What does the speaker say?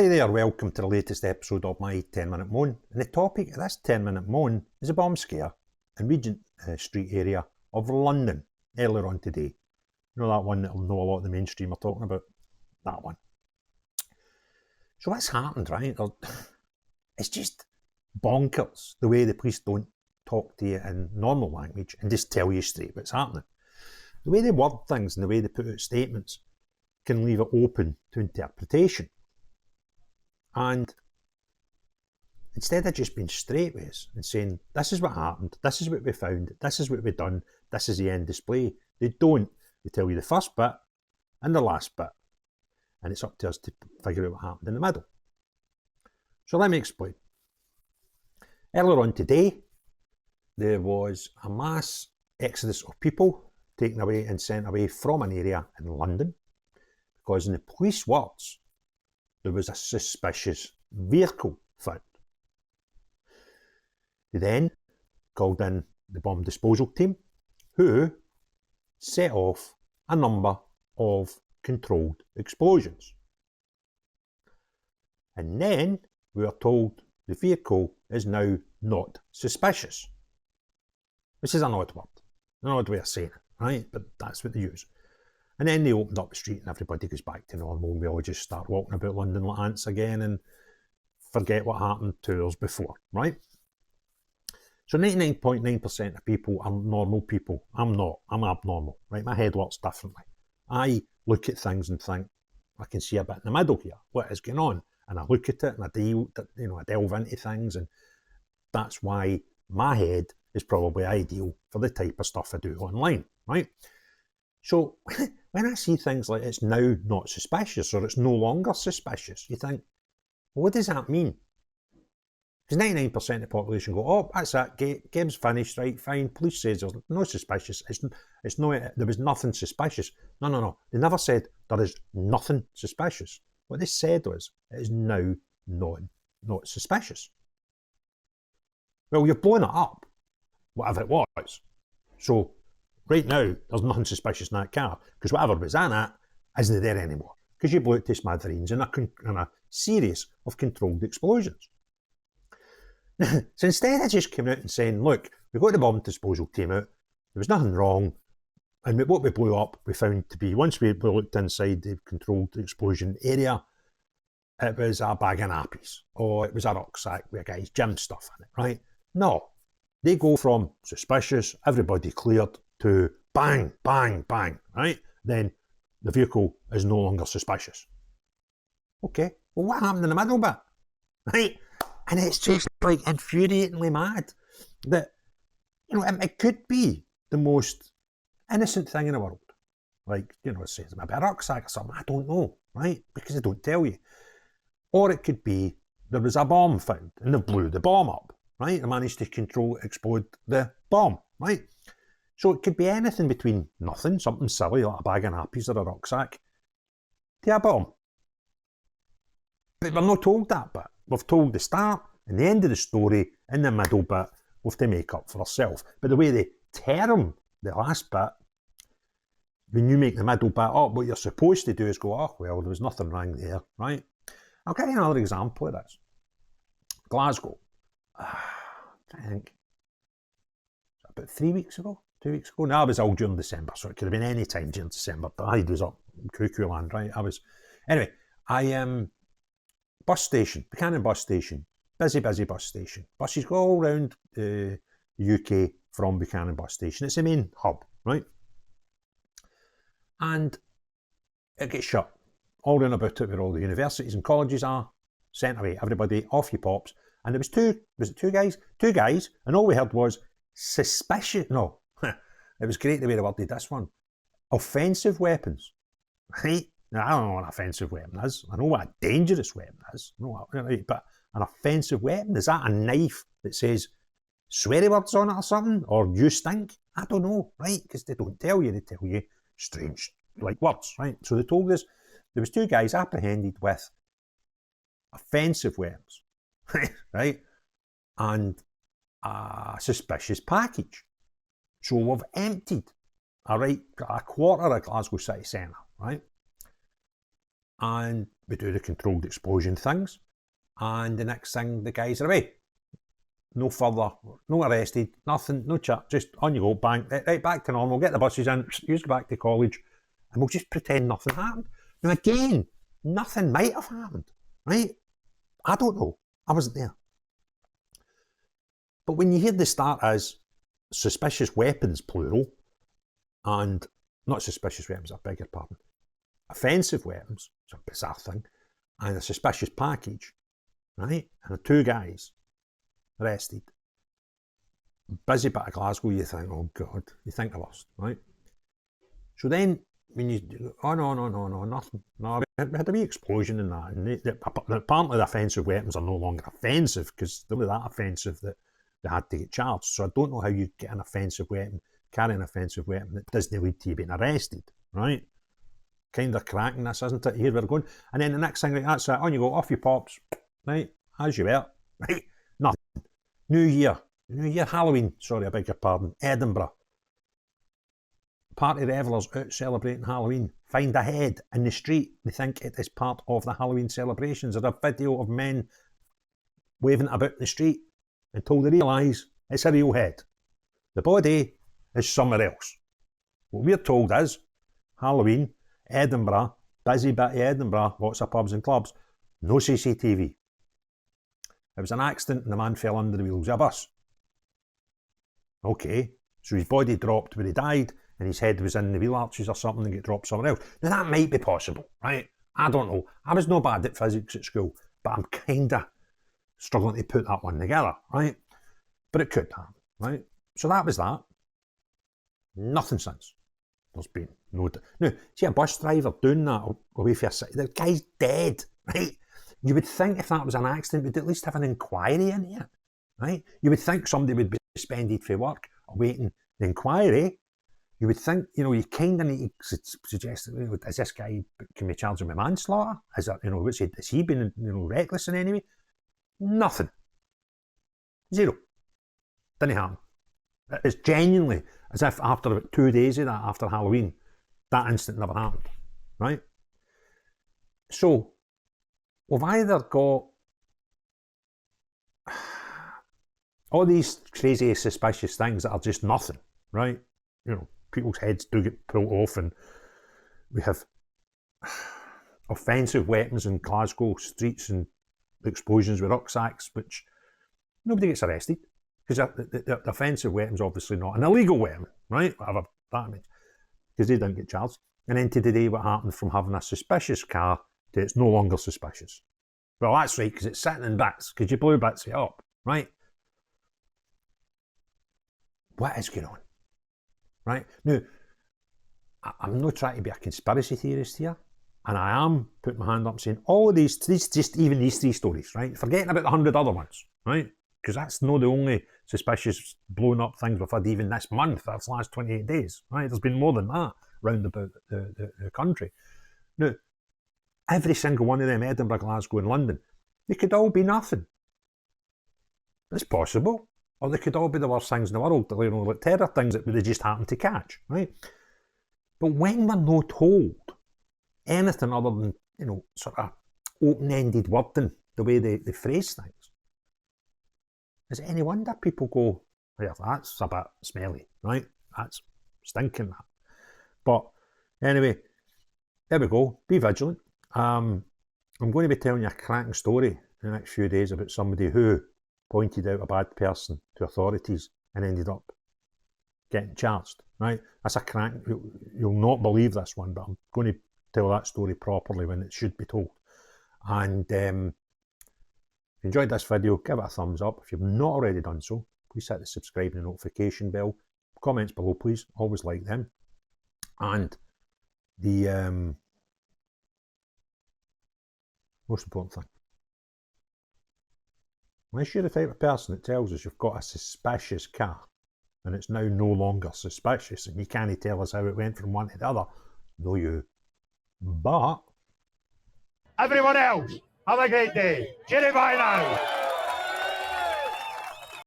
Hi there, welcome to the latest episode of my 10-minute moan. And the topic of this 10-minute moan is a bomb scare in Regent Street area of London earlier on today. You know that one that will know a lot of the mainstream are talking about? That one. So what's happened, right? It's just bonkers the way the police don't talk to you in normal language and just tell you straight what's happening. The way they word things and the way they put out statements can leave it open to interpretation. And instead of just being straight with us and saying, this is what happened, this is what we found, this is what we've done, this is the end display, they don't. They tell you the first bit and the last bit. And it's up to us to figure out what happened in the middle. So let me explain. Earlier on today, there was a mass exodus of people taken away and sent away from an area in London because, in the police words, there was a suspicious vehicle found. They then called in the bomb disposal team, who set off a number of controlled explosions. And then we are told the vehicle is now not suspicious. This is an odd word, an odd way of saying it, right? But that's what they use. And then they opened up the street and everybody goes back to normal and we all just start walking about London like ants again and forget what happened 2 hours before, right? So 99.9% of people are normal people. I'm not. I'm abnormal, right? My head works differently. I look at things and think, I can see a bit in the middle here. What is going on? And I look at it and I delve into things, and that's why my head is probably ideal for the type of stuff I do online, right? So when I see things like it's now not suspicious or it's no longer suspicious, you think, well, what does that mean? Because 99% of the population go, oh, that's it, game's finished, right, fine, police says there's no suspicious, it's no, there was nothing suspicious. No, they never said there is nothing suspicious. What they said was, it is now not suspicious. Well, you've blown it up, whatever it was. So right now, there's nothing suspicious in that car, because whatever was in it isn't there anymore, because you blew it to smithereens in a series of controlled explosions. So instead of just coming out and saying, look, we got the bomb disposal team out, there was nothing wrong, and what we blew up, we found to be, once we looked inside the controlled explosion area, it was a bag of nappies, or it was a rucksack with a guy's gym stuff in it, right? No, they go from suspicious, everybody cleared, to bang, bang, bang, right? Then the vehicle is no longer suspicious. Okay, well, what happened in the middle bit, right? And it's just like infuriatingly mad that, it could be the most innocent thing in the world. Like, it says maybe a rucksack or something, I don't know, right? Because they don't tell you. Or it could be there was a bomb found and they blew the bomb up, right? They managed to explode the bomb, right? So it could be anything between nothing, something silly like a bag of nappies or a rucksack, to a bomb. But we're not told that bit. We've told the start and the end of the story, in the middle bit, we have to make up for ourselves. But the way they term the last bit, when you make the middle bit up, what you're supposed to do is go, oh, well, there was nothing wrong there, right? I'll give you another example of this. Glasgow. I think about 3 weeks ago, 2 weeks ago. No, it was all during December, so it could have been any time during December, but I was up in cuckoo land, right? Anyway, bus station, Buchanan bus station, busy bus station. Buses go all around the UK from Buchanan bus station. It's the main hub, right? And it gets shut. All round about it where all the universities and colleges are, sent away, everybody, off you pops. And there was two guys? Two guys, and all we heard was suspicious, no, it was great the way they worded this one, offensive weapons, right? Now, I don't know what an offensive weapon is. I know what a dangerous weapon is. But an offensive weapon, is that a knife that says sweary words on it or something? Or you stink? I don't know, right? Because they don't tell you. They tell you strange, like, words, right? So they told us there was two guys apprehended with offensive weapons, right? And a suspicious package. So we've emptied, a quarter of Glasgow city centre, right? and we do the controlled explosion things, and the next thing, the guys are away. No further, no arrested, nothing, no chat, just on you go, bang, right back to normal, get the buses in, you go back to college, and we'll just pretend nothing happened. Now again, nothing might have happened, right? I don't know, I wasn't there. But when you hear the start as suspicious weapons, plural, and not suspicious weapons, I beg your pardon, offensive weapons, it's a bizarre thing, and a suspicious package, right? And the two guys arrested. Busy bit of Glasgow, you think, oh God, you think the worst, right? So then, when you, oh no, nothing. No, we had a wee explosion in that. And apparently the offensive weapons are no longer offensive because they were that offensive that they had to get charged. So I don't know how you get an offensive weapon, carry an offensive weapon that doesn't lead to you being arrested, right? Kind of cracking this, isn't it? Here we're going. And then the next thing, like that's it, on you go, off you pops, right? As you were, right? Nothing. New Year, Halloween, sorry, I beg your pardon, Edinburgh. Party revellers out celebrating Halloween find a head in the street. They think it is part of the Halloween celebrations. There's a video of men waving about the street until they realise it's a real head. The body is somewhere else. What we're told is Halloween, Edinburgh, busy bit of Edinburgh, lots of pubs and clubs, no CCTV. It was an accident and the man fell under the wheels of a bus. Okay, so his body dropped where he died and his head was in the wheel arches or something and get dropped somewhere else. Now that might be possible, right? I don't know. I was no bad at physics at school, but I'm kind of struggling to put that one together, right? But it could happen, right? So that was that. Nothing since. There's been no... Now, see a bus driver doing that away from a city, the guy's dead, right? You would think if that was an accident, we'd at least have an inquiry in here, right? You would think somebody would be suspended for work awaiting the inquiry. You would think, you kind of need to suggest, is this guy, can we charge him with manslaughter? Is that, has he been, reckless in any way? Nothing. Zero. Didn't happen. It's genuinely as if after about 2 days of that, after Halloween, that incident never happened, right? So, we've either got all these crazy, suspicious things that are just nothing, right? People's heads do get pulled off, and we have offensive weapons in Glasgow streets and explosions with rucksacks, which nobody gets arrested because the offensive weapon's obviously not an illegal weapon, right? Whatever that means, because they don't get charged. And then to today, what happened from having a suspicious car to it's no longer suspicious. Well, that's right, because it's sitting in bits, because you blew bits it up, right? What is going on? Right? Now, I'm not trying to be a conspiracy theorist here, and I am putting my hand up saying all of these just even these three stories, right? Forgetting about the 100 other ones, right? Because that's not the only suspicious blown up things we've had even this month, that's the last 28 days, right? There's been more than that round about the country. Now, every single one of them, Edinburgh, Glasgow and London, they could all be nothing. It's possible. Or they could all be the worst things in the world, like terror things that they just happen to catch, right? But when we're not told anything other than, sort of open-ended wording, the way they phrase things, is it any wonder people go, yeah, that's a bit smelly, right? That's stinking, that. But anyway, there we go. Be vigilant. I'm going to be telling you a cracking story in the next few days about somebody who pointed out a bad person to authorities and ended up getting charged, right? That's a crack. You'll not believe this one, but I'm going to tell that story properly when it should be told. And if you enjoyed this video, give it a thumbs up. If you've not already done so, please hit the subscribe and notification bell. Comments below, please. Always like them. And the most important thing, unless you're the type of person that tells us you've got a suspicious car and it's now no longer suspicious and you can't tell us how it went from one to the other, no you. But everyone else, have a great day. Cheerio, bye now.